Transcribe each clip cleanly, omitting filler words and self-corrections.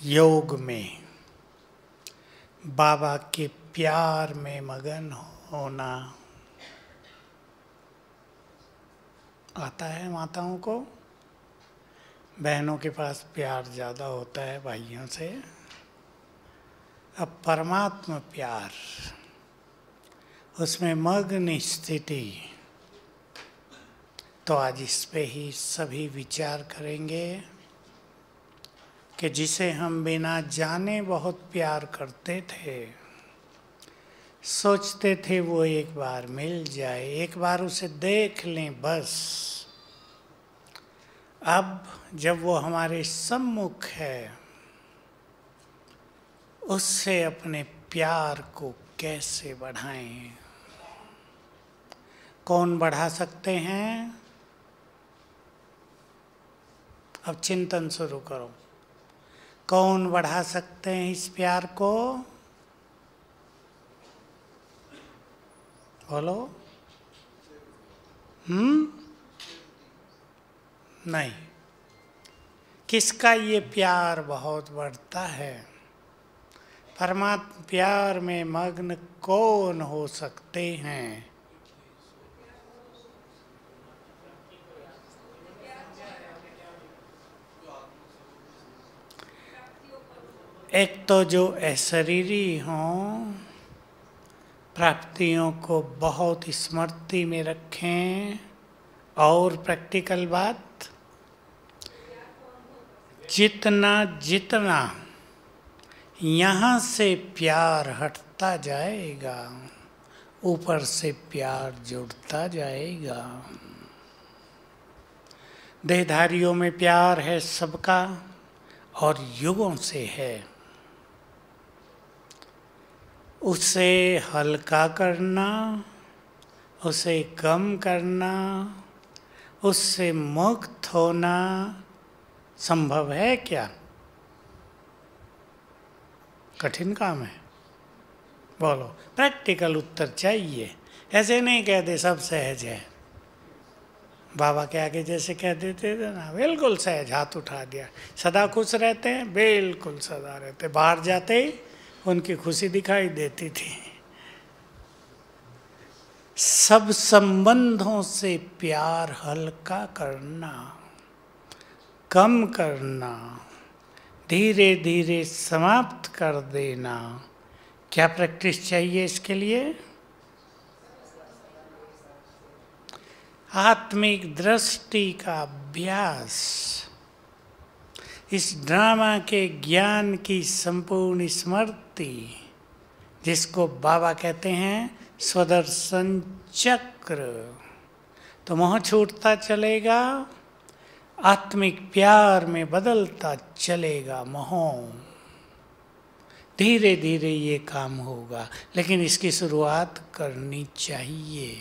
योग में बाबा के प्यार में मगन होना आता है। माताओं को, बहनों के पास प्यार ज़्यादा होता है भाइयों से। अब परमात्मा प्यार, उसमें मग्न स्थिति, तो आज इस पे ही सभी विचार करेंगे कि जिसे हम बिना जाने बहुत प्यार करते थे, सोचते थे वो एक बार मिल जाए, एक बार उसे देख लें बस। अब जब वो हमारे सम्मुख है, उससे अपने प्यार को कैसे बढ़ाएं? कौन बढ़ा सकते हैं? अब चिंतन शुरू करो। कौन बढ़ा सकते हैं इस प्यार को? बोलो। नहीं। किसका ये प्यार बहुत बढ़ता है? परमात्मा प्यार में मग्न कौन हो सकते हैं? एक तो जो अशरीरी हों, प्राप्तियों को बहुत स्मृति में रखें, और प्रैक्टिकल बात, जितना जितना यहाँ से प्यार हटता जाएगा, ऊपर से प्यार जुड़ता जाएगा। देहधारियों में प्यार है सबका और युगों से है। उसे हल्का करना, उसे कम करना, उससे मुक्त होना संभव है क्या? कठिन काम है। बोलो, प्रैक्टिकल उत्तर चाहिए। ऐसे नहीं कहते सब सहज है। बाबा के आगे जैसे कह देते थे ना, बिल्कुल सहज, हाथ उठा दिया। सदा खुश रहते हैं, बिल्कुल सदा रहते। बाहर जाते ही उनकी खुशी दिखाई देती थी। सब संबंधों से प्यार हल्का करना, कम करना, धीरे धीरे समाप्त कर देना। क्या प्रैक्टिस चाहिए इसके लिए? आत्मिक दृष्टि का अभ्यास। इस ड्रामा के ज्ञान की संपूर्ण स्मृति, जिसको बाबा कहते हैं स्वदर्शन चक्र, तो मोह छूटता चलेगा, आत्मिक प्यार में बदलता चलेगा मोह। धीरे धीरे ये काम होगा, लेकिन इसकी शुरुआत करनी चाहिए,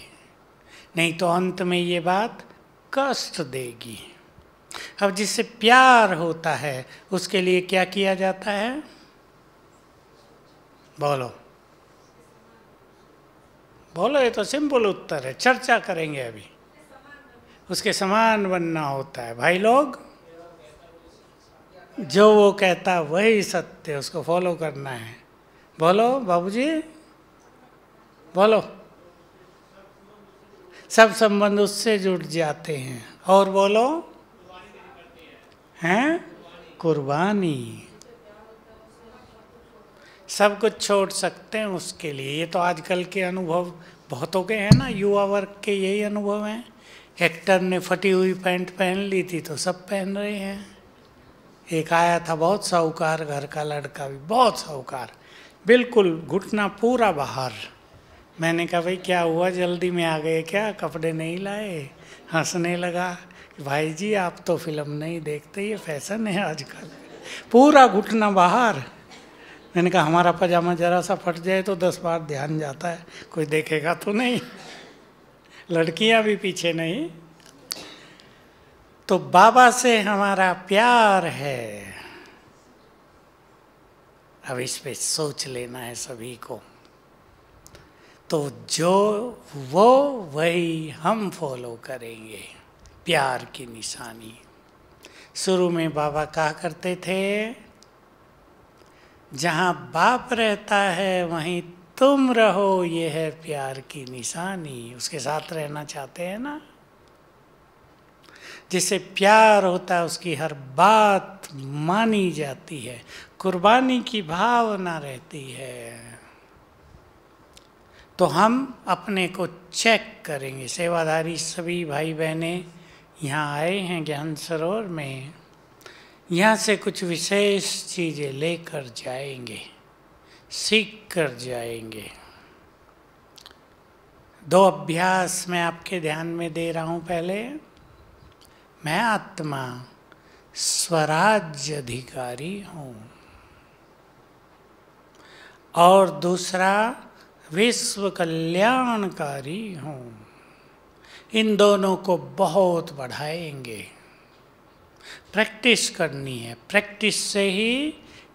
नहीं तो अंत में ये बात कष्ट देगी। अब जिससे प्यार होता है उसके लिए क्या किया जाता है? बोलो बोलो, ये तो सिंपल उत्तर है, चर्चा करेंगे अभी। उसके समान बनना होता है। भाई लोग, जो वो कहता वही सत्य, उसको फॉलो करना है। बोलो बाबूजी, बोलो। सब संबंध उससे जुड़ जाते हैं। और बोलो, हैं? कुर्बानी। सब कुछ छोड़ सकते हैं उसके लिए। ये तो आजकल के अनुभव बहुतों के हैं ना, युवा वर्ग के यही अनुभव हैं। एक्टर ने फटी हुई पैंट पहन ली थी तो सब पहन रहे हैं। एक आया था बहुत साहूकार घर का लड़का, भी बहुत साहूकार, बिल्कुल घुटना पूरा बाहर। मैंने कहा भाई क्या हुआ, जल्दी में आ गए क्या, कपड़े नहीं लाए? हंसने लगा, भाई जी आप तो फिल्म नहीं देखते, ये फैशन है आजकल, पूरा घुटना बाहर। मैंने कहा हमारा पजामा जरा सा फट जाए तो 10 बार ध्यान जाता है, कोई देखेगा तो नहीं, लड़कियां भी पीछे नहीं। तो बाबा से हमारा प्यार है। अब इस पे सोच लेना है सभी को। तो जो वो वही हम फॉलो करेंगे, प्यार की निशानी। शुरू में बाबा कहा करते थे, जहाँ बाप रहता है वहीं तुम रहो, ये है प्यार की निशानी। उसके साथ रहना चाहते हैं ना। जिसे प्यार होता है उसकी हर बात मानी जाती है, कुर्बानी की भावना रहती है। तो हम अपने को चेक करेंगे। सेवाधारी सभी भाई बहने यहाँ आए हैं ज्ञान सरोवर में, यहाँ से कुछ विशेष चीज़ें लेकर जाएंगे, सीख कर जाएंगे। 2 अभ्यास मैं आपके ध्यान में दे रहा हूँ। पहले, मैं आत्मा स्वराज्य अधिकारी हूँ, और दूसरा विश्व कल्याणकारी हूँ। इन दोनों को बहुत बढ़ाएंगे। प्रैक्टिस करनी है, प्रैक्टिस से ही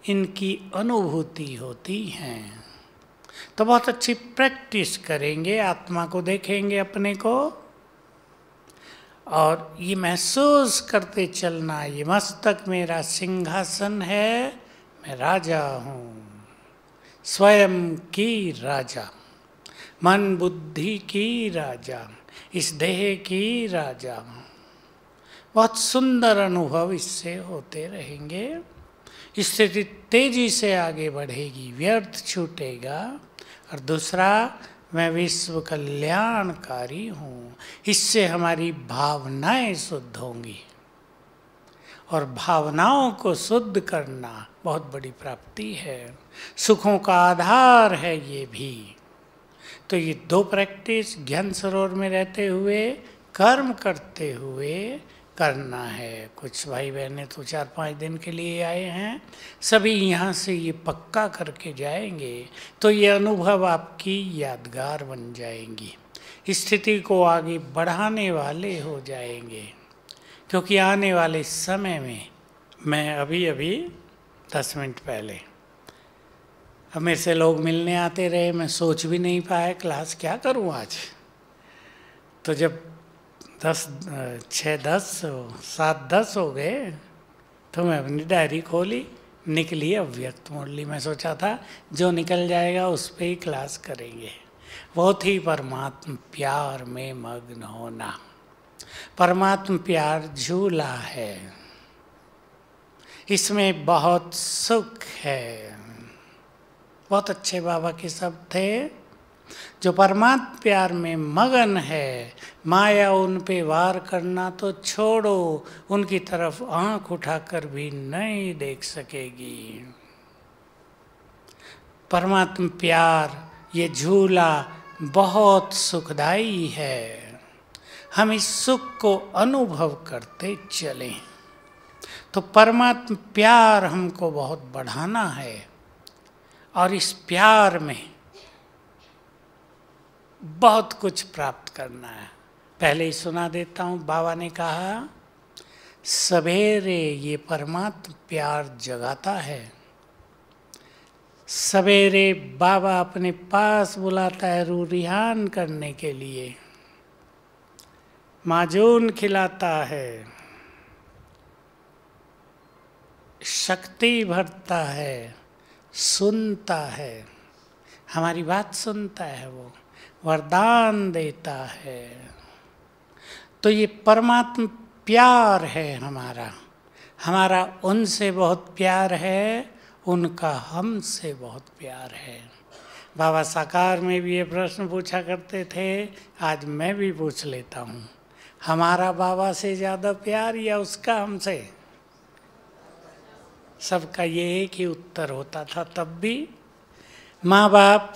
इनकी अनुभूति होती है। तो बहुत अच्छी प्रैक्टिस करेंगे, आत्मा को देखेंगे अपने को, और ये महसूस करते चलना, ये मस्तक मेरा सिंहासन है, मैं राजा हूँ, स्वयं की राजा, मन बुद्धि की राजा, इस देह की राजा। बहुत सुंदर अनुभव इससे होते रहेंगे। स्थिति तेजी से आगे बढ़ेगी, व्यर्थ छूटेगा। और दूसरा, मैं विश्व कल्याणकारी हूँ। इससे हमारी भावनाएं शुद्ध होंगी, और भावनाओं को शुद्ध करना बहुत बड़ी प्राप्ति है, सुखों का आधार है ये भी। तो ये 2 प्रैक्टिस ज्ञान सरोवर में रहते हुए, कर्म करते हुए करना है। कुछ भाई बहनें तो 4-5 दिन के लिए आए हैं, सभी यहाँ से ये पक्का करके जाएंगे। तो ये अनुभव आपकी यादगार बन जाएंगी, स्थिति को आगे बढ़ाने वाले हो जाएंगे। क्योंकि आने वाले समय में, मैं अभी 10 मिनट पहले, अब मेरे से लोग मिलने आते रहे, मैं सोच भी नहीं पाया क्लास क्या करूं आज। तो जब 7-10 हो गए, तो मैं अपनी डायरी खोली, निकली अव्यक्त मुरली। मैं सोचा था जो निकल जाएगा उस पर ही क्लास करेंगे। बहुत ही परमात्म प्यार में मग्न होना। परमात्म प्यार झूला है, इसमें बहुत सुख है। बहुत अच्छे बाबा के शब्द थे, जो परमात्म प्यार में मगन है, माया उन पे वार करना तो छोड़ो, उनकी तरफ आंख उठाकर भी नहीं देख सकेगी। परमात्म प्यार ये झूला बहुत सुखदाई है। हम इस सुख को अनुभव करते चलें। तो परमात्म प्यार हमको बहुत बढ़ाना है, और इस प्यार में बहुत कुछ प्राप्त करना है। पहले ही सुना देता हूँ, बाबा ने कहा, सवेरे ये परमात्म प्यार जगाता है। सवेरे बाबा अपने पास बुलाता है रूरिहान करने के लिए, माजून खिलाता है, शक्ति भरता है, सुनता है, हमारी बात सुनता है, वो वरदान देता है। तो ये परमात्म प्यार है हमारा। हमारा उनसे बहुत प्यार है, उनका हमसे बहुत प्यार है। बाबा साकार में भी ये प्रश्न पूछा करते थे, आज मैं भी पूछ लेता हूँ, हमारा बाबा से ज़्यादा प्यार या उसका हमसे? सबका ये एक ही उत्तर होता था तब भी। माँ बाप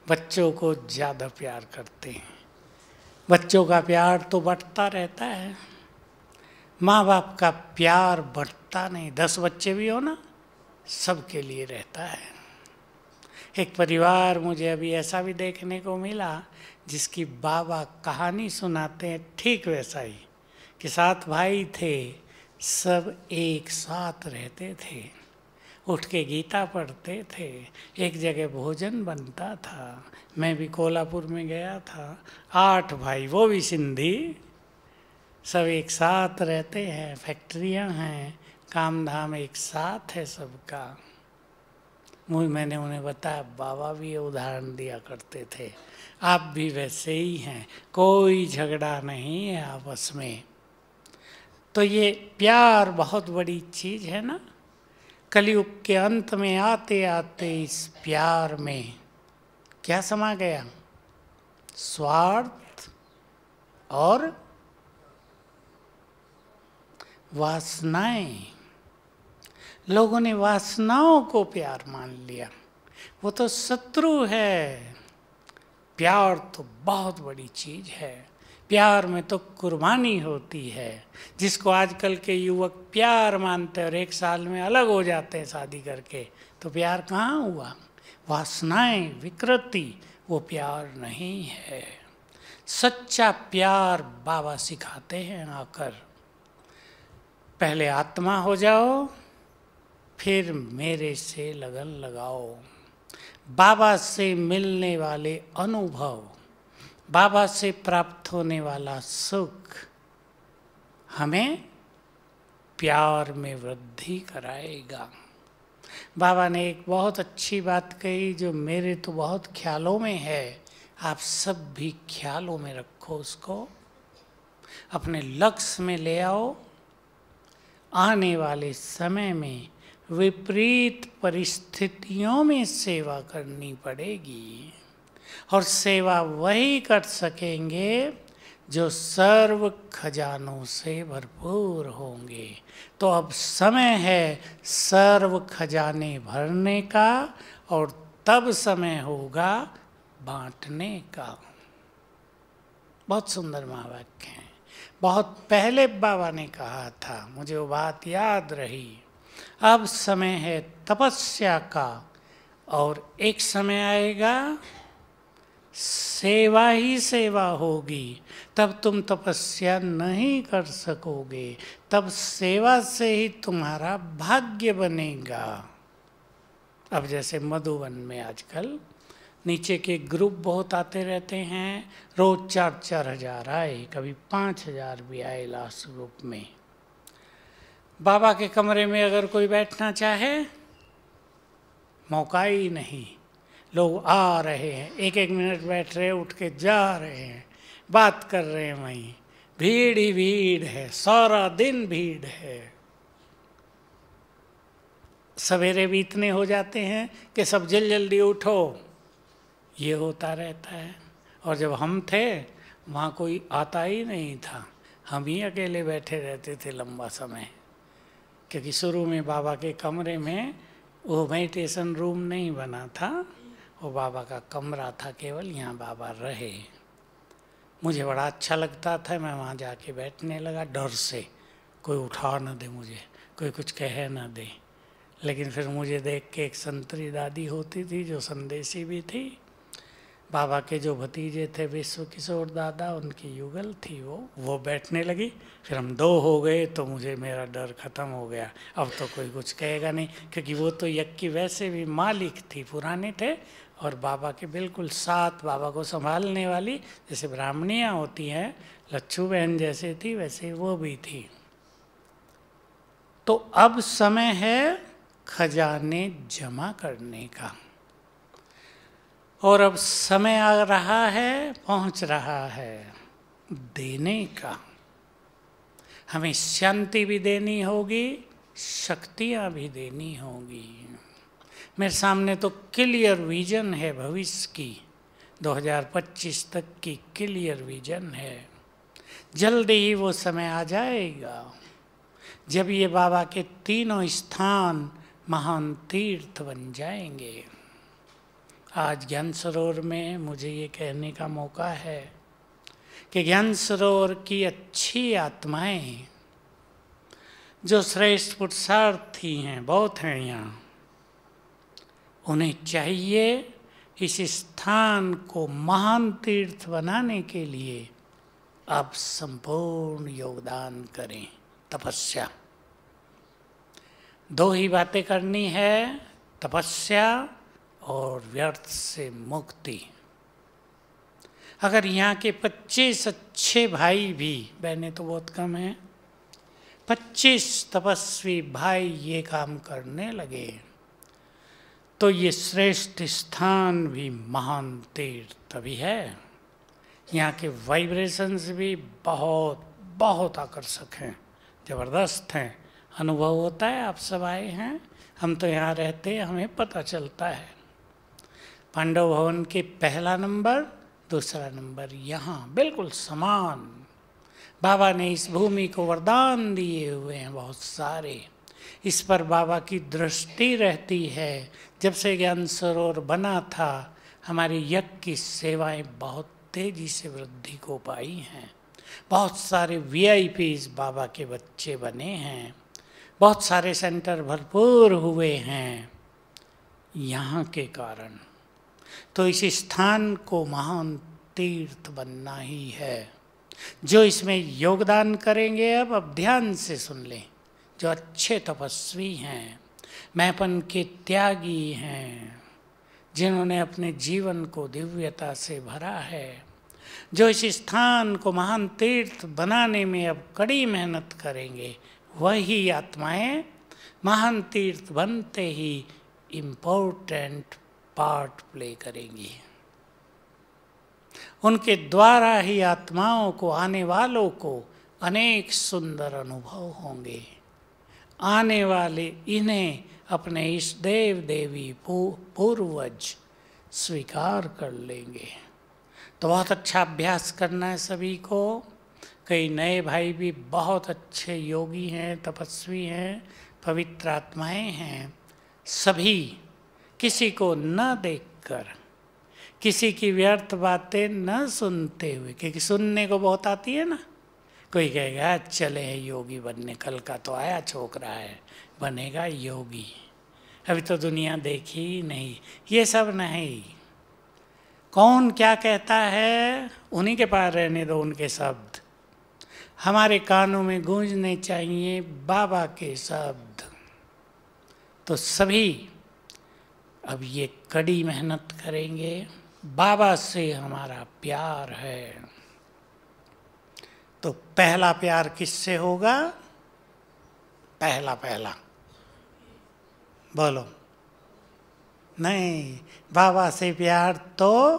बच्चों को ज़्यादा प्यार करते हैं, बच्चों का प्यार तो बढ़ता रहता है, माँ बाप का प्यार बढ़ता नहीं। 10 बच्चे भी हो ना, सबके लिए रहता है। एक परिवार मुझे अभी ऐसा भी देखने को मिला, जिसकी बाबा कहानी सुनाते हैं ठीक वैसा ही, कि 7 भाई थे, सब एक साथ रहते थे, उठ के गीता पढ़ते थे, एक जगह भोजन बनता था। मैं भी कोल्हापुर में गया था, 8 भाई, वो भी सिंधी, सब एक साथ रहते हैं, फैक्ट्रियां हैं, काम धाम एक साथ है सबका। मैंने उन्हें बताया, बाबा भी ये उदाहरण दिया करते थे, आप भी वैसे ही हैं, कोई झगड़ा नहीं है आपस में। तो ये प्यार बहुत बड़ी चीज़ है ना। कलयुग के अंत में आते आते इस प्यार में क्या समा गया? स्वार्थ और वासनाएं। लोगों ने वासनाओं को प्यार मान लिया, वो तो शत्रु है। प्यार तो बहुत बड़ी चीज है, प्यार में तो कुर्बानी होती है। जिसको आजकल के युवक प्यार मानते हैं और 1 साल में अलग हो जाते हैं शादी करके, तो प्यार कहाँ हुआ? वासनाएं, विकृति, वो प्यार नहीं है। सच्चा प्यार बाबा सिखाते हैं आकर, पहले आत्मा हो जाओ, फिर मेरे से लगन लगाओ। बाबा से मिलने वाले अनुभव, बाबा से प्राप्त होने वाला सुख हमें प्यार में वृद्धि कराएगा। बाबा ने एक बहुत अच्छी बात कही जो मेरे तो बहुत ख्यालों में है, आप सब भी ख्यालों में रखो उसको, अपने लक्ष्य में ले आओ। आने वाले समय में विपरीत परिस्थितियों में सेवा करनी पड़ेगी, और सेवा वही कर सकेंगे जो सर्व खजानों से भरपूर होंगे। तो अब समय है सर्व खजाने भरने का, और तब समय होगा बांटने का। बहुत सुंदर महावाक्य है, बहुत पहले बाबा ने कहा था, मुझे वो बात याद रही। अब समय है तपस्या का, और एक समय आएगा सेवा ही सेवा होगी। तब तुम तपस्या नहीं कर सकोगे, तब सेवा से ही तुम्हारा भाग्य बनेगा। अब जैसे मधुबन में आजकल नीचे के ग्रुप बहुत आते रहते हैं, रोज 4-4 हजार आए, कभी 5 हजार भी आए लास्ट ग्रुप में। बाबा के कमरे में अगर कोई बैठना चाहे, मौका ही नहीं। लोग आ रहे हैं, 1-1 मिनट बैठ रहे, उठ के जा रहे हैं, बात कर रहे हैं, वहीं भीड़ ही भीड़ है, सारा दिन भीड़ है। सवेरे भी इतने हो जाते हैं कि सब जल्दी उठो, ये होता रहता है। और जब हम थे वहाँ कोई आता ही नहीं था, हम ही अकेले बैठे रहते थे लंबा समय। क्योंकि शुरू में बाबा के कमरे में वो मेडिटेशन रूम नहीं बना था, वो बाबा का कमरा था केवल, यहाँ बाबा रहे। मुझे बड़ा अच्छा लगता था, मैं वहाँ जाके बैठने लगा डर से, कोई उठा न दे मुझे, कोई कुछ कहे न दे। लेकिन फिर मुझे देख के एक संतरी दादी होती थी जो संदेशी भी थी, बाबा के जो भतीजे थे विश्व किशोर दादा, उनकी युगल थी वो बैठने लगी। फिर हम 2 हो गए तो मुझे मेरा डर ख़त्म हो गया, अब तो कोई कुछ कहेगा नहीं। क्योंकि वो तो यज्ञ की वैसे भी मालिक थी, पुराने थे, और बाबा के बिल्कुल साथ बाबा को संभालने वाली, जैसे ब्राह्मणियाँ होती हैं, लच्छू बहन जैसे थी वैसे वो भी थी। तो अब समय है खजाने जमा करने का, और अब समय आ रहा है, पहुंच रहा है देने का। हमें शांति भी देनी होगी, शक्तियां भी देनी होगी। मेरे सामने तो क्लियर विजन है भविष्य की, 2025 तक की क्लियर विजन है। जल्दी ही वो समय आ जाएगा जब ये बाबा के तीनों स्थान महान तीर्थ बन जाएंगे। आज ज्ञान सरोवर में मुझे ये कहने का मौका है कि ज्ञान सरोवर की अच्छी आत्माएं जो श्रेष्ठ पुरुषार्थी हैं, बहुत हैं यहाँ, उन्हें चाहिए इस स्थान को महान तीर्थ बनाने के लिए आप संपूर्ण योगदान करें। तपस्या, 2 ही बातें करनी है, तपस्या और व्यर्थ से मुक्ति। अगर यहाँ के 25 अच्छे भाई भी, बहनें तो बहुत कम हैं, 25 तपस्वी भाई ये काम करने लगे तो ये श्रेष्ठ स्थान भी महान तीर्थ भी है। यहाँ के वाइब्रेशंस भी बहुत बहुत आकर्षक हैं, ज़बरदस्त हैं। अनुभव होता है, आप सब आए हैं, हम तो यहाँ रहते हैं, हमें पता चलता है। पांडव भवन के पहला नंबर, दूसरा नंबर यहाँ बिल्कुल समान। बाबा ने इस भूमि को वरदान दिए हुए हैं बहुत सारे। इस पर बाबा की दृष्टि रहती है। जब से ज्ञान सरोवर बना था, हमारी यज्ञ की सेवाएं बहुत तेजी से वृद्धि को पाई हैं। बहुत सारे वीआईपीज बाबा के बच्चे बने हैं, बहुत सारे सेंटर भरपूर हुए हैं यहाँ के कारण। तो इस स्थान को महान तीर्थ बनना ही है। जो इसमें योगदान करेंगे, अब ध्यान से सुन लें, जो अच्छे तपस्वी हैं, मैंपन के त्यागी हैं, जिन्होंने अपने जीवन को दिव्यता से भरा है, जो इस स्थान को महान तीर्थ बनाने में अब कड़ी मेहनत करेंगे, वही आत्माएं महान तीर्थ बनते ही इम्पोर्टेंट पार्ट प्ले करेंगी। उनके द्वारा ही आत्माओं को, आने वालों को अनेक सुंदर अनुभव होंगे। आने वाले इन्हें अपने इष्ट देव देवी पूर्वज स्वीकार कर लेंगे। तो बहुत अच्छा अभ्यास करना है सभी को। कई नए भाई भी बहुत अच्छे योगी हैं, तपस्वी हैं, पवित्र आत्माएं हैं। सभी किसी को न देखकर, किसी की व्यर्थ बातें न सुनते हुए, क्योंकि सुनने को बहुत आती है ना। कोई कहेगा चले हैं योगी बनने, कल का तो आया छोकरा है, बनेगा योगी, अभी तो दुनिया देखी ही नहीं। ये सब नहीं। कौन क्या कहता है उन्हीं के पास रहने दो, उनके शब्द। हमारे कानों में गूंजने चाहिए बाबा के शब्द। तो सभी अब ये कड़ी मेहनत करेंगे। बाबा से हमारा प्यार है, तो पहला प्यार किससे होगा? पहला बोलो। नहीं, बाबा से प्यार तो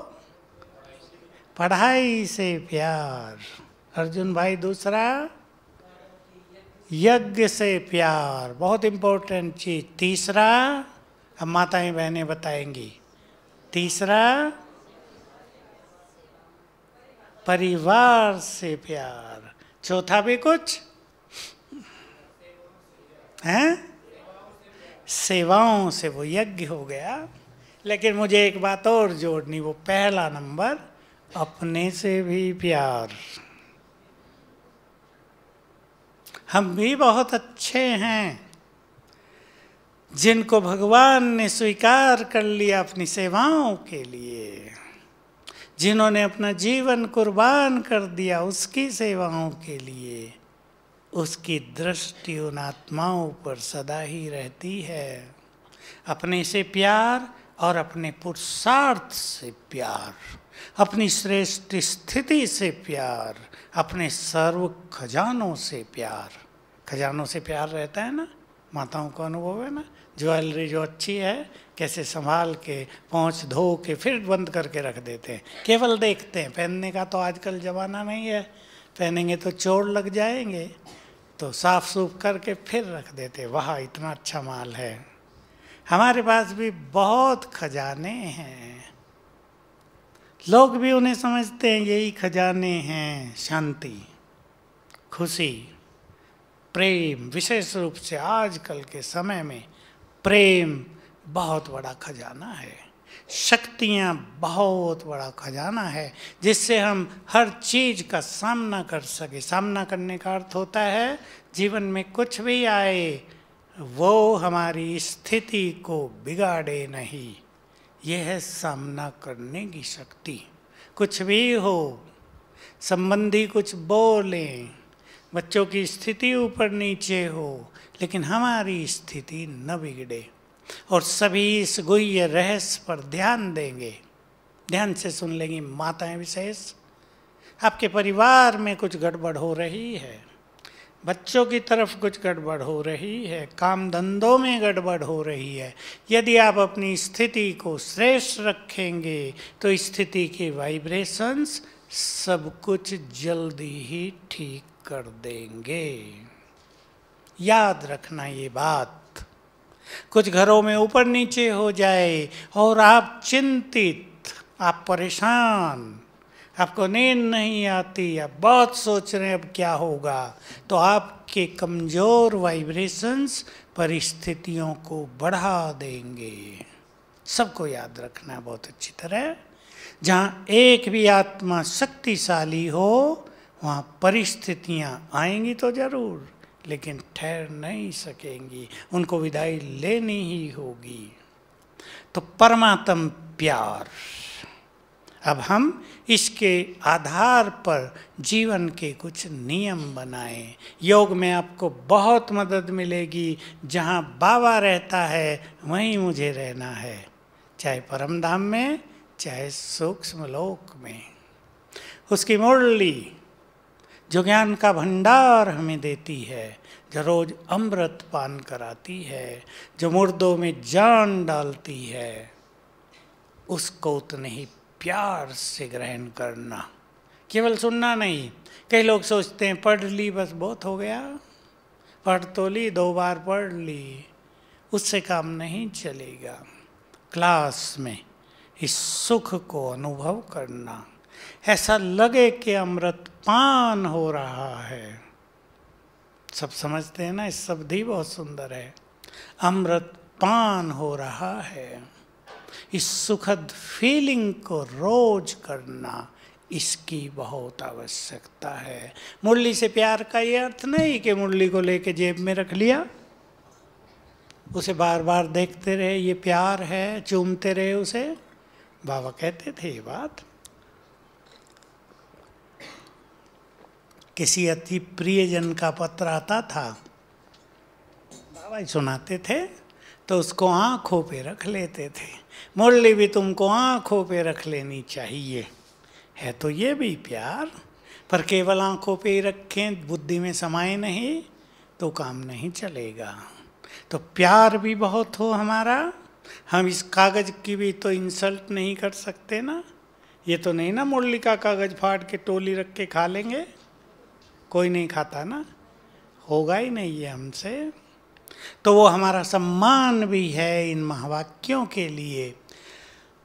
पढ़ाई से प्यार। अर्जुन भाई दूसरा, यज्ञ से प्यार, बहुत इम्पोर्टेंट चीज। तीसरा, अब माताएं बहनें बताएंगी, तीसरा परिवार से प्यार। चौथा भी कुछ हैं? सेवाओं से, वो यज्ञ हो गया। लेकिन मुझे एक बात और जोड़नी, वो पहला नंबर अपने से भी प्यार। हम भी बहुत अच्छे हैं, जिनको भगवान ने स्वीकार कर लिया अपनी सेवाओं के लिए, जिन्होंने अपना जीवन कुर्बान कर दिया उसकी सेवाओं के लिए, उसकी दृष्टि उन आत्माओं पर सदा ही रहती है। अपने से प्यार और अपने पुरुषार्थ से प्यार, अपनी श्रेष्ठ स्थिति से प्यार, अपने सर्व खजानों से प्यार। खजानों से प्यार रहता है ना, माताओं को अनुभव है ना। ज्वेलरी जो अच्छी है, कैसे संभाल के पहुँच धो के फिर बंद करके रख देते हैं, केवल देखते हैं। पहनने का तो आजकल ज़माना नहीं है, पहनेंगे तो चोर लग जाएंगे, तो साफ सूफ करके फिर रख देते। वाह, इतना अच्छा माल है। हमारे पास भी बहुत खजाने हैं, लोग भी उन्हें समझते हैं यही खजाने हैं। शांति, खुशी, प्रेम, विशेष रूप से आजकल के समय में प्रेम बहुत बड़ा खजाना है। शक्तियाँ बहुत बड़ा खजाना है, जिससे हम हर चीज़ का सामना कर सके। सामना करने का अर्थ होता है जीवन में कुछ भी आए वो हमारी स्थिति को बिगाड़े नहीं। यह है सामना करने की शक्ति। कुछ भी हो, संबंधी कुछ बोलें, बच्चों की स्थिति ऊपर नीचे हो, लेकिन हमारी स्थिति न बिगड़े। और सभी इस गुह्य रहस्य पर ध्यान देंगे, ध्यान से सुन लेंगी। माताएं विशेष, आपके परिवार में कुछ गड़बड़ हो रही है, बच्चों की तरफ कुछ गड़बड़ हो रही है, काम धंधों में गड़बड़ हो रही है। यदि आप अपनी स्थिति को श्रेष्ठ रखेंगे तो स्थिति के वाइब्रेशंस सब कुछ जल्दी ही ठीक कर देंगे। याद रखना ये बात। कुछ घरों में ऊपर नीचे हो जाए और आप चिंतित, आप परेशान, आपको नींद नहीं आती, आप बहुत सोच रहे हैं अब क्या होगा, तो आपके कमज़ोर वाइब्रेशंस परिस्थितियों को बढ़ा देंगे। सबको याद रखना है बहुत अच्छी तरह। जहाँ एक भी आत्मा शक्तिशाली हो वहाँ परिस्थितियाँ आएंगी तो ज़रूर, लेकिन ठहर नहीं सकेंगी, उनको विदाई लेनी ही होगी। तो परमात्म प्यार, अब हम इसके आधार पर जीवन के कुछ नियम बनाएं। योग में आपको बहुत मदद मिलेगी। जहाँ बाबा रहता है वहीं मुझे रहना है, चाहे परम धाम में चाहे सूक्ष्म लोक में। उसकी मुरली जो ज्ञान का भंडार हमें देती है, जो रोज अमृत पान कराती है, जो मुर्दों में जान डालती है, उसको उतने ही प्यार से ग्रहण करना, केवल सुनना नहीं। कई लोग सोचते हैं पढ़ ली बस बहुत हो गया, पढ़ तो ली, 2 बार पढ़ ली, उससे काम नहीं चलेगा। क्लास में इस सुख को अनुभव करना, ऐसा लगे कि अमृत पान हो रहा है। सब समझते हैं ना, इस शब्द ही बहुत सुंदर है, अमृत पान हो रहा है। इस सुखद फीलिंग को रोज करना, इसकी बहुत आवश्यकता है। मुरली से प्यार का ये अर्थ नहीं कि मुरली को लेके जेब में रख लिया, उसे बार बार देखते रहे, ये प्यार है, चूमते रहे उसे। बाबा कहते थे ये बात। किसी अति प्रियजन का पत्र आता था, बाबा ही सुनाते थे, तो उसको आँखों पे रख लेते थे। मुरली भी तुमको आँखों पे रख लेनी चाहिए। है तो ये भी प्यार, पर केवल आँखों पे ही रखें, बुद्धि में समाये नहीं तो काम नहीं चलेगा। तो प्यार भी बहुत हो हमारा। हम इस कागज़ की भी तो इंसल्ट नहीं कर सकते ना। ये तो नहीं ना मुरली का कागज़ फाड़ के टोली रख के खा लेंगे, कोई नहीं खाता ना, होगा ही नहीं ये हमसे। तो वो हमारा सम्मान भी है इन महावाक्यों के लिए।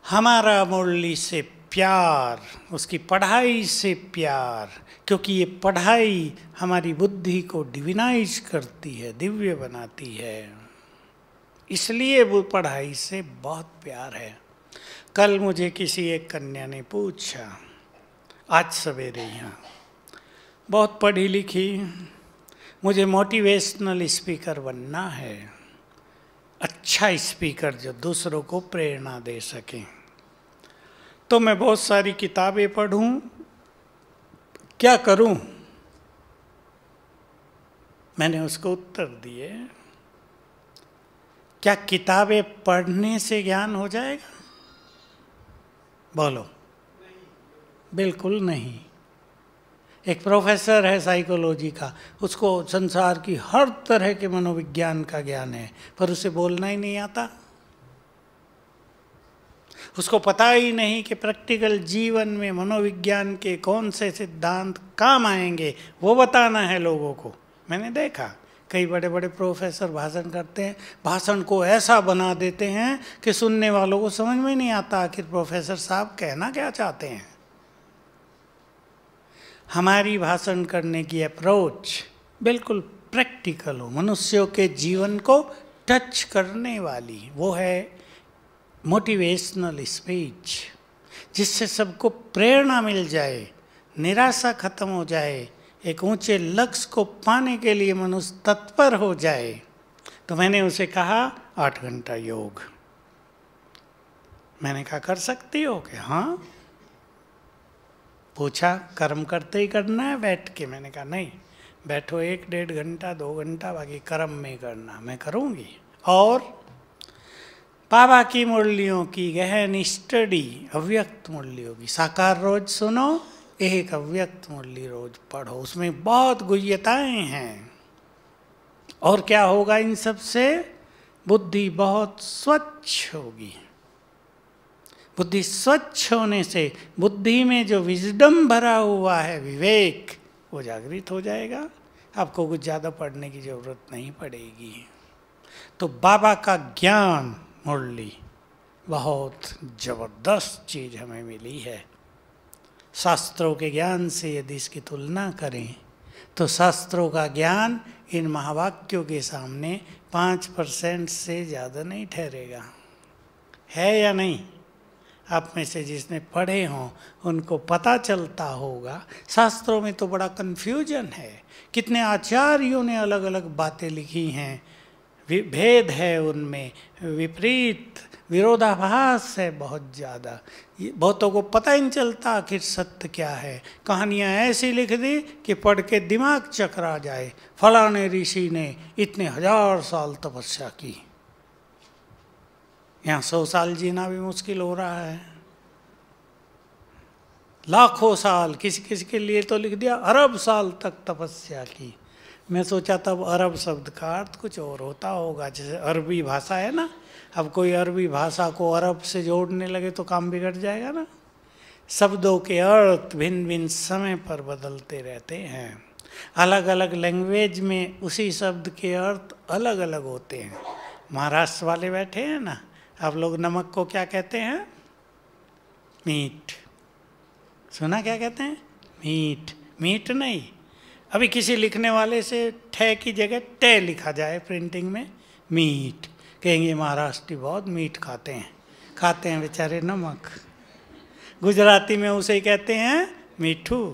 हमारा मुरली से प्यार, उसकी पढ़ाई से प्यार, क्योंकि ये पढ़ाई हमारी बुद्धि को डिविनाइज करती है, दिव्य बनाती है, इसलिए वो पढ़ाई से बहुत प्यार है। कल मुझे किसी एक कन्या ने पूछा, आज सवेरे यहाँ, बहुत पढ़ी लिखी, मुझे मोटिवेशनल स्पीकर बनना है, अच्छा स्पीकर जो दूसरों को प्रेरणा दे सके। तो मैं बहुत सारी किताबें पढ़ूं, क्या करूं? मैंने उसको उत्तर दिए, क्या किताबें पढ़ने से ज्ञान हो जाएगा? बोलो। बिल्कुल नहीं। एक प्रोफेसर है साइकोलॉजी का, उसको संसार की हर तरह के मनोविज्ञान का ज्ञान है, पर उसे बोलना ही नहीं आता। उसको पता ही नहीं कि प्रैक्टिकल जीवन में मनोविज्ञान के कौन से सिद्धांत काम आएंगे, वो बताना है लोगों को। मैंने देखा कई बड़े बड़े प्रोफेसर भाषण करते हैं, भाषण को ऐसा बना देते हैं कि सुनने वालों को समझ में नहीं आता आखिर प्रोफेसर साहब कहना क्या चाहते हैं। हमारी भाषण करने की अप्रोच बिल्कुल प्रैक्टिकल हो, मनुष्यों के जीवन को टच करने वाली, वो है मोटिवेशनल स्पीच, जिससे सबको प्रेरणा मिल जाए, निराशा खत्म हो जाए, एक ऊंचे लक्ष्य को पाने के लिए मनुष्य तत्पर हो जाए। तो मैंने उसे कहा 8 घंटा योग। मैंने कहा कर सकती हो? कि हाँ। पूछा कर्म करते ही करना है बैठ के? मैंने कहा नहीं, बैठो 1-1.5 घंटा 2 घंटा, बाकी कर्म में करना। मैं करूँगी। और बाबा की मुरलियों की गहन स्टडी, अव्यक्त मुरलियों की, साकार रोज सुनो, एक अव्यक्त मुरली रोज पढ़ो, उसमें बहुत गुह्यताएं हैं। और क्या होगा इन सब से? बुद्धि बहुत स्वच्छ होगी। बुद्धि स्वच्छ होने से बुद्धि में जो विजडम भरा हुआ है, विवेक, वो जागृत हो जाएगा। आपको कुछ ज़्यादा पढ़ने की जरूरत नहीं पड़ेगी। तो बाबा का ज्ञान, मुरली, बहुत जबरदस्त चीज़ हमें मिली है। शास्त्रों के ज्ञान से यदि इसकी तुलना करें तो शास्त्रों का ज्ञान इन महावाक्यों के सामने 5% से ज़्यादा नहीं ठहरेगा। है या नहीं? आप में से जिसने पढ़े हों उनको पता चलता होगा। शास्त्रों में तो बड़ा कन्फ्यूजन है, कितने आचार्यों ने अलग अलग बातें लिखी हैं, भेद है उनमें, विपरीत विरोधाभास है बहुत ज़्यादा। बहुतों को पता ही नहीं चलता आखिर सत्य क्या है। कहानियाँ ऐसी लिख दी कि पढ़ के दिमाग चकरा जाए। फलाने ऋषि ने इतने 1000 साल तपस्या की, यहाँ 100 साल जीना भी मुश्किल हो रहा है। लाखों साल, किसी किसी के लिए तो लिख दिया अरब साल तक तपस्या की। मैं सोचा तब अरब शब्द का अर्थ कुछ और होता होगा, जैसे अरबी भाषा है ना। अब कोई अरबी भाषा को अरब से जोड़ने लगे तो काम बिगड़ जाएगा ना। शब्दों के अर्थ भिन्न भिन्न समय पर बदलते रहते हैं। अलग अलग लैंग्वेज में उसी शब्द के अर्थ अलग अलग होते हैं। महाराष्ट्र वाले बैठे हैं ना, आप लोग नमक को क्या कहते हैं? मीठ। सुना क्या कहते हैं? मीठ। मीठ नहीं। अभी किसी लिखने वाले से ठे की जगह टे लिखा जाए प्रिंटिंग में, मीठ, कहेंगे महाराष्ट्री बहुत मीठ खाते हैं बेचारे नमक। गुजराती में उसे कहते हैं मीठू।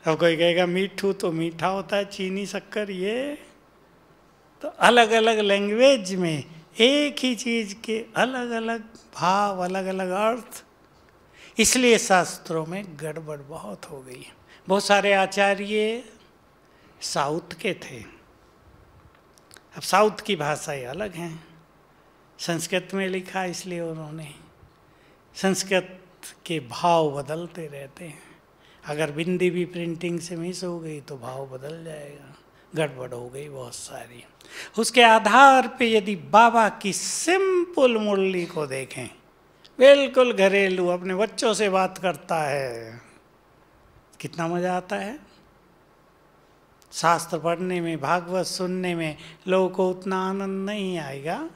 अब कोई कहेगा मीठू तो मीठा होता है, चीनी शक्कर ये। तो अलग अलग लैंग्वेज में एक ही चीज़ के अलग अलग भाव, अलग अलग अर्थ, इसलिए शास्त्रों में गड़बड़ बहुत हो गई। बहुत सारे आचार्य साउथ के थे। अब साउथ की भाषाएं अलग हैं, संस्कृत में लिखा इसलिए उन्होंने, संस्कृत के भाव बदलते रहते हैं। अगर बिंदी भी प्रिंटिंग से मिस हो गई तो भाव बदल जाएगा। गड़बड़ हो गई बहुत सारी। उसके आधार पे यदि बाबा की सिंपल मुरली को देखें, बिल्कुल घरेलू, अपने बच्चों से बात करता है, कितना मज़ा आता है। शास्त्र पढ़ने में, भागवत सुनने में लोगों को उतना आनंद नहीं आएगा,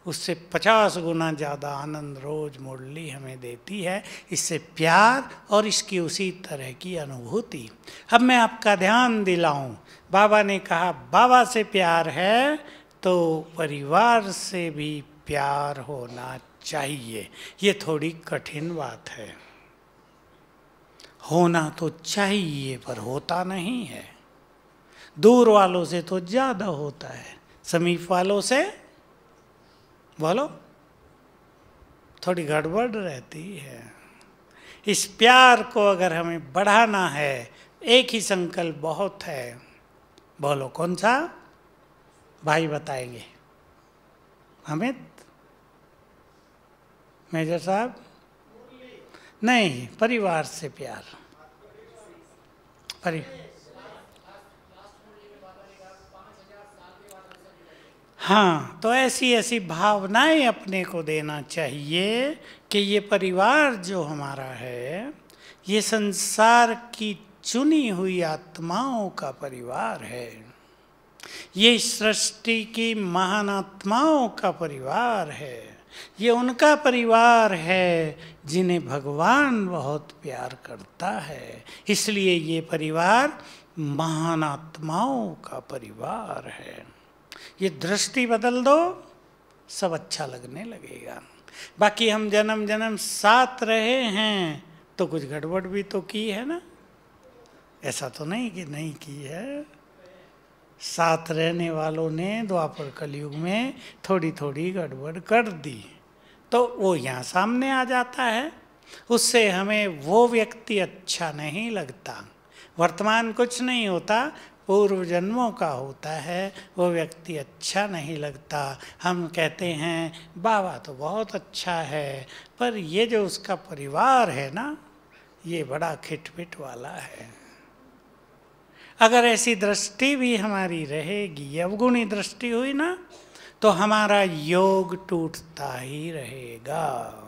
उससे 50 गुना ज़्यादा आनंद रोज मुरली हमें देती है। इससे प्यार और इसकी उसी तरह की अनुभूति। अब मैं आपका ध्यान दिलाऊं, बाबा ने कहा बाबा से प्यार है तो परिवार से भी प्यार होना चाहिए। ये थोड़ी कठिन बात है। होना तो चाहिए पर होता नहीं है। दूर वालों से तो ज़्यादा होता है, समीप वालों से बोलो थोड़ी गड़बड़ रहती है। इस प्यार को अगर हमें बढ़ाना है, एक ही संकल्प बहुत है। बोलो कौन सा? भाई बताएंगे। अमित, मेजर साहब? नहीं, परिवार से प्यार। हाँ, तो ऐसी ऐसी भावनाएं अपने को देना चाहिए कि ये परिवार जो हमारा है, ये संसार की चुनी हुई आत्माओं का परिवार है। ये सृष्टि की महान आत्माओं का परिवार है। ये उनका परिवार है जिन्हें भगवान बहुत प्यार करता है। इसलिए ये परिवार महान आत्माओं का परिवार है। ये दृष्टि बदल दो, सब अच्छा लगने लगेगा। बाकी हम जन्म जन्म साथ रहे हैं तो कुछ गड़बड़ भी तो की है ना। ऐसा तो नहीं कि नहीं की है। साथ रहने वालों ने द्वापर कलयुग में थोड़ी थोड़ी गड़बड़ कर दी, तो वो यहाँ सामने आ जाता है। उससे हमें वो व्यक्ति अच्छा नहीं लगता। वर्तमान कुछ नहीं होता, पूर्व जन्मों का होता है। वो व्यक्ति अच्छा नहीं लगता। हम कहते हैं बाबा तो बहुत अच्छा है, पर ये जो उसका परिवार है ना, ये बड़ा खिटपिट वाला है। अगर ऐसी दृष्टि भी हमारी रहेगी, अवगुणी दृष्टि हुई ना, तो हमारा योग टूटता ही रहेगा।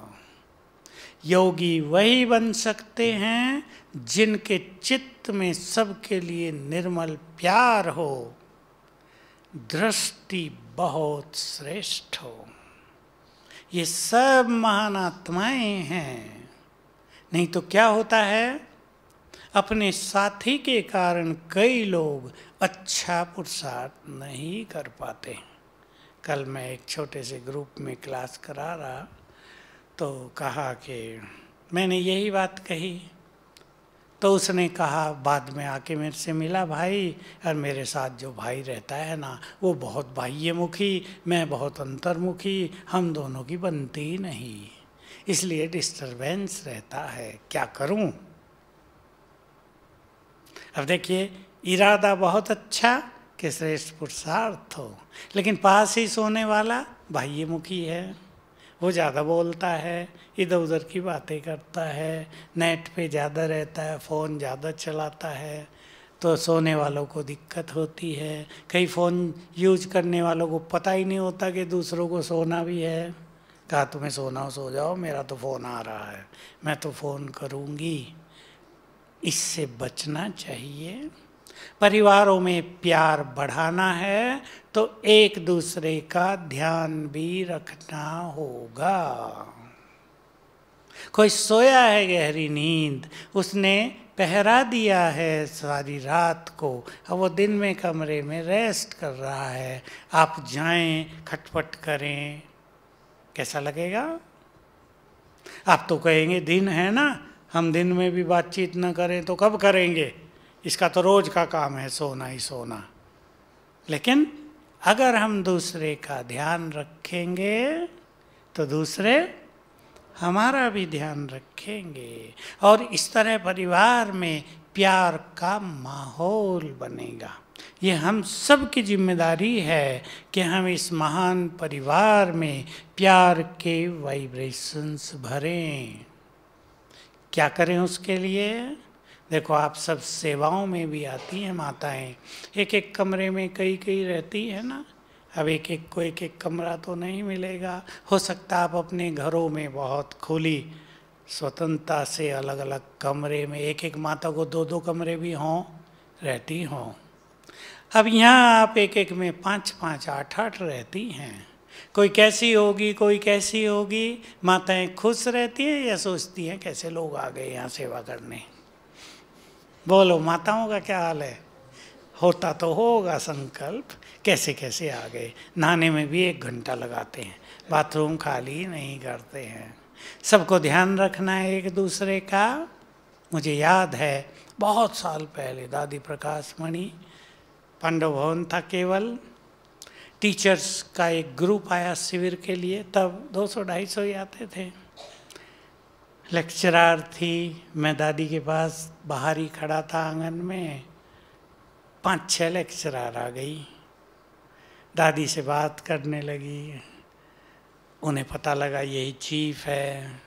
योगी वही बन सकते हैं जिनके चित्त में सबके लिए निर्मल प्यार हो, दृष्टि बहुत श्रेष्ठ हो। ये सब महान आत्माएं हैं। नहीं तो क्या होता है, अपने साथी के कारण कई लोग अच्छा पुरुषार्थ नहीं कर पाते। कल मैं एक छोटे से ग्रुप में क्लास करा रहा, तो कहा कि मैंने यही बात कही, तो उसने कहा, बाद में आके मेरे से मिला भाई, और मेरे साथ जो भाई रहता है ना, वो बहुत बाह्यमुखी, मैं बहुत अंतर्मुखी, हम दोनों की बनती ही नहीं, इसलिए डिस्टरबेंस रहता है, क्या करूं। अब देखिए, इरादा बहुत अच्छा कि श्रेष्ठ पुरुषार्थ हो, लेकिन पास ही सोने वाला बाह्यमुखी है, वो ज़्यादा बोलता है, इधर उधर की बातें करता है, नेट पे ज़्यादा रहता है, फ़ोन ज़्यादा चलाता है, तो सोने वालों को दिक्कत होती है। कई फ़ोन यूज करने वालों को पता ही नहीं होता कि दूसरों को सोना भी है। कहा तुम्हें सोना हो सो जाओ, मेरा तो फ़ोन आ रहा है, मैं तो फ़ोन करूँगी। इससे बचना चाहिए। परिवारों में प्यार बढ़ाना है तो एक दूसरे का ध्यान भी रखना होगा। कोई सोया है गहरी नींद, उसने पहरा दिया है सारी रात को, अब वो दिन में कमरे में रेस्ट कर रहा है, आप जाएं खटपट करें, कैसा लगेगा? आप तो कहेंगे दिन है ना, हम दिन में भी बातचीत न करें तो कब करेंगे, इसका तो रोज का काम है सोना ही सोना। लेकिन अगर हम दूसरे का ध्यान रखेंगे तो दूसरे हमारा भी ध्यान रखेंगे, और इस तरह परिवार में प्यार का माहौल बनेगा। ये हम सब की जिम्मेदारी है कि हम इस महान परिवार में प्यार के वाइब्रेशंस भरें। क्या करें उसके लिए? देखो, आप सब सेवाओं में भी आती हैं माताएं, एक एक कमरे में कई कई रहती है ना। अब एक एक को एक एक कमरा तो नहीं मिलेगा, हो सकता आप अपने घरों में बहुत खुली स्वतंत्रता से अलग अलग कमरे में, एक एक माता को दो दो कमरे भी हों, रहती हों। अब यहाँ आप एक एक में 5-5, 8-8 रहती हैं। कोई कैसी होगी, कोई कैसी होगी, माताएं खुश रहती हैं या सोचती हैं कैसे लोग आ गए यहाँ सेवा करने? बोलो, माताओं का क्या हाल है? होता तो होगा संकल्प, कैसे कैसे आ गए। नहाने में भी 1 घंटा लगाते हैं, बाथरूम खाली नहीं करते हैं। सबको ध्यान रखना है एक दूसरे का। मुझे याद है बहुत साल पहले दादी प्रकाश मणि, पांडव भवन था केवल, टीचर्स का एक ग्रुप आया शिविर के लिए, तब 200-250 ही आते थे। लेक्चरर थी, मैं दादी के पास बाहर ही खड़ा था आंगन में, 5-6 लेक्चरर आ गई, दादी से बात करने लगी, उन्हें पता लगा यही चीफ है।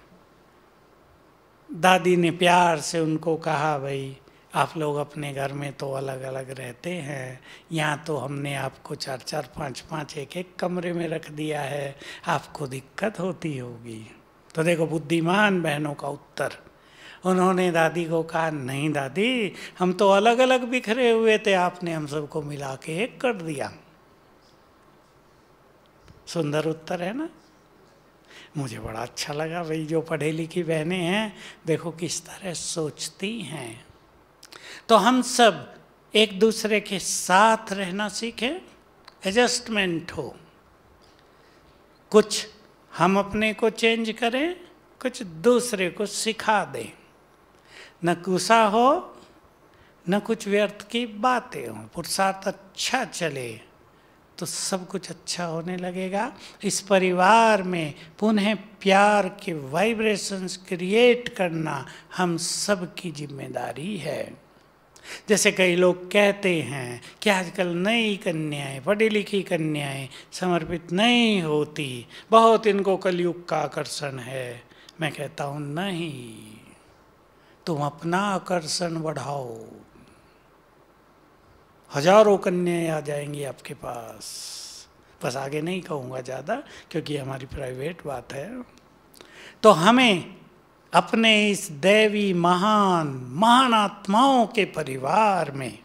दादी ने प्यार से उनको कहा, भाई आप लोग अपने घर में तो अलग अलग रहते हैं, यहाँ तो हमने आपको 4-4, 5-5, एक कमरे में रख दिया है, आपको दिक्कत होती होगी। तो देखो बुद्धिमान बहनों का उत्तर, उन्होंने दादी को कहा, नहीं दादी, हम तो अलग अलग बिखरे हुए थे, आपने हम सबको मिला के एक कर दिया। सुंदर उत्तर है ना? मुझे बड़ा अच्छा लगा। भाई जो पढ़े लिखी बहनें हैं, देखो किस तरह सोचती हैं। तो हम सब एक दूसरे के साथ रहना सीखें, एडजस्टमेंट हो, कुछ हम अपने को चेंज करें, कुछ दूसरे को सिखा दें, न गुस्सा हो न कुछ व्यर्थ की बातें हों, पुरुषार्थ अच्छा चले तो सब कुछ अच्छा होने लगेगा। इस परिवार में पुनः प्यार के वाइब्रेशंस क्रिएट करना हम सब की जिम्मेदारी है। जैसे कई लोग कहते हैं कि आजकल नई कन्याएं, पढ़ी लिखी कन्याएं समर्पित नहीं होती, बहुत इनको कलयुग का आकर्षण है। मैं कहता हूँ नहीं, तुम अपना आकर्षण बढ़ाओ। हजारों कन्याएं आ जाएंगी आपके पास। बस आगे नहीं कहूँगा ज़्यादा क्योंकि हमारी प्राइवेट बात है। तो हमें अपने इस दैवी महान महान आत्माओं के परिवार में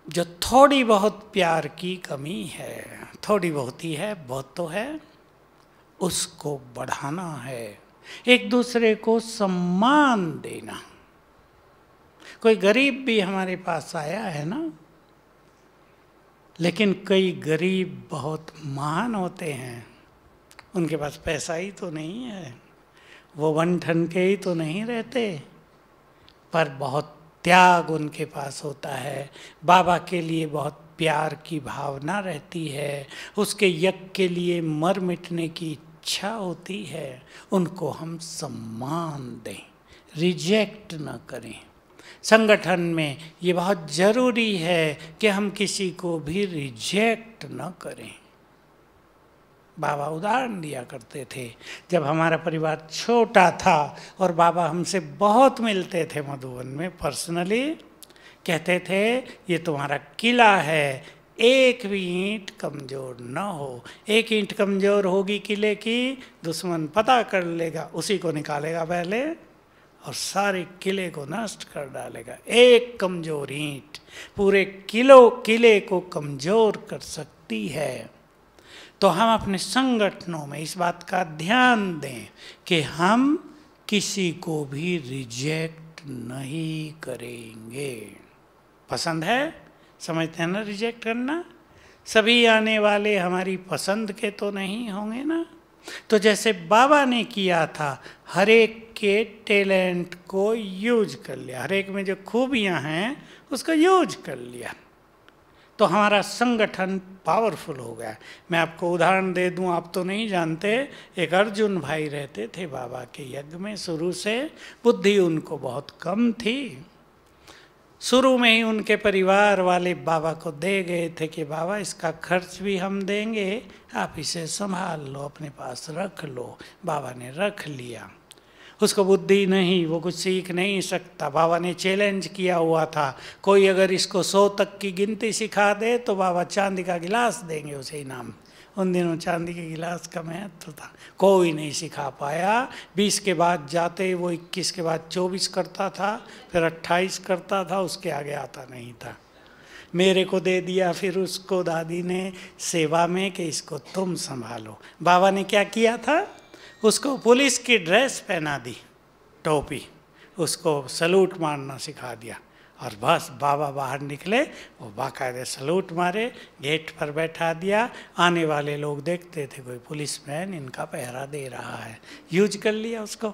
जो थोड़ी बहुत प्यार की कमी है, थोड़ी बहुत ही है, बहुत तो है, उसको बढ़ाना है, एक दूसरे को सम्मान देना। कोई गरीब भी हमारे पास आया है ना, लेकिन कई गरीब बहुत महान होते हैं। उनके पास पैसा ही तो नहीं है, वो वन ठन के ही तो नहीं रहते, पर बहुत त्याग उनके पास होता है। बाबा के लिए बहुत प्यार की भावना रहती है, उसके यज्ञ के लिए मर मिटने की इच्छा होती है। उनको हम सम्मान दें, रिजेक्ट न करें। संगठन में ये बहुत ज़रूरी है कि हम किसी को भी रिजेक्ट न करें। बाबा उदाहरण दिया करते थे, जब हमारा परिवार छोटा था और बाबा हमसे बहुत मिलते थे मधुबन में पर्सनली, कहते थे ये तुम्हारा किला है, एक भी ईंट कमज़ोर न हो। एक ईंट कमज़ोर होगी किले की, दुश्मन पता कर लेगा, उसी को निकालेगा पहले और सारे किले को नष्ट कर डालेगा। एक कमज़ोर ईंट पूरे किले को कमज़ोर कर सकती है। तो हम अपने संगठनों में इस बात का ध्यान दें कि हम किसी को भी रिजेक्ट नहीं करेंगे। पसंद है, समझते हैं ना, रिजेक्ट करना। सभी आने वाले हमारी पसंद के तो नहीं होंगे ना। तो जैसे बाबा ने किया था, हर एक के टैलेंट को यूज कर लिया, हर एक में जो खूबियां हैं उसको यूज कर लिया, तो हमारा संगठन पावरफुल हो गया। मैं आपको उदाहरण दे दूं, आप तो नहीं जानते, एक अर्जुन भाई रहते थे बाबा के यज्ञ में। शुरू से बुद्धि उनको बहुत कम थी। शुरू में ही उनके परिवार वाले बाबा को दे गए थे कि बाबा इसका खर्च भी हम देंगे, आप इसे संभाल लो, अपने पास रख लो। बाबा ने रख लिया। उसको बुद्धि नहीं, वो कुछ सीख नहीं सकता। बाबा ने चैलेंज किया हुआ था, कोई अगर इसको 100 तक की गिनती सिखा दे तो बाबा चांदी का गिलास देंगे उसे इनाम। उन दिनों चांदी के गिलास का महत्व था। कोई नहीं सिखा पाया। 20 के बाद जाते वो 21 के बाद 24 करता था, फिर 28 करता था, उसके आगे आता नहीं था। मेरे को दे दिया फिर उसको दादी ने सेवा में कि इसको तुम संभालो। बाबा ने क्या किया था, उसको पुलिस की ड्रेस पहना दी, टोपी, उसको सलूट मारना सिखा दिया, और बस बाबा बाहर निकले, वो बाकायदे सलूट मारे, गेट पर बैठा दिया। आने वाले लोग देखते थे कोई पुलिसमैन इनका पहरा दे रहा है, यूज कर लिया उसको।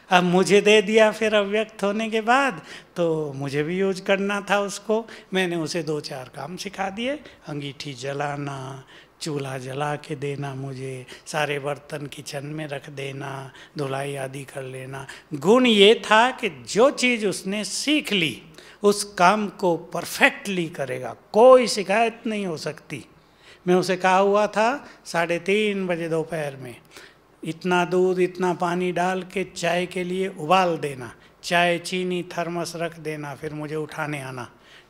अब मुझे दे दिया फिर अव्यक्त होने के बाद, तो मुझे भी यूज करना था उसको। मैंने उसे 2-4 काम सिखा दिए, अंगीठी जलाना, चूल्हा जला के देना, मुझे सारे बर्तन किचन में रख देना, धुलाई आदि कर लेना। गुण ये था कि जो चीज़ उसने सीख ली उस काम को परफेक्टली करेगा, कोई शिकायत नहीं हो सकती। मैं उसे कहा हुआ था 3:30 बजे दोपहर में इतना दूध इतना पानी डाल के चाय के लिए उबाल देना, चाय चीनी थर्मस रख देना, फिर मुझे उठाने आना।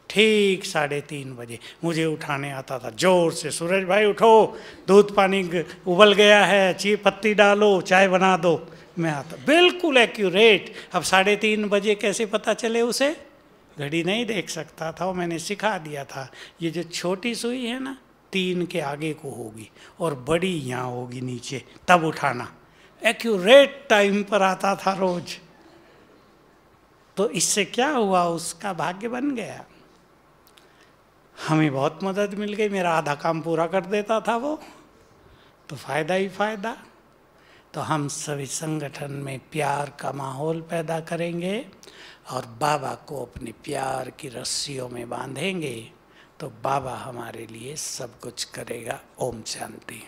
ठीक 3:30 बजे मुझे उठाने आता था जोर से, सूरज भाई उठो, दूध पानी उबल गया है, पत्ती डालो, चाय बना दो। मैं आता, बिल्कुल एक्यूरेट। अब 3:30 बजे कैसे पता चले उसे, घड़ी नहीं देख सकता था, वो मैंने सिखा दिया था। ये जो छोटी सुई है ना, 3 के आगे को होगी और बड़ी यहाँ होगी नीचे, तब उठाना। एक्यूरेट टाइम पर आता था रोज। तो इससे क्या हुआ, उसका भाग्य बन गया, हमें बहुत मदद मिल गई। मेरा आधा काम पूरा कर देता था वो, तो फायदा ही फायदा। तो हम सभी संगठन में प्यार का माहौल पैदा करेंगे और बाबा को अपने प्यार की रस्सियों में बांधेंगे, तो बाबा हमारे लिए सब कुछ करेगा। ओम शांति।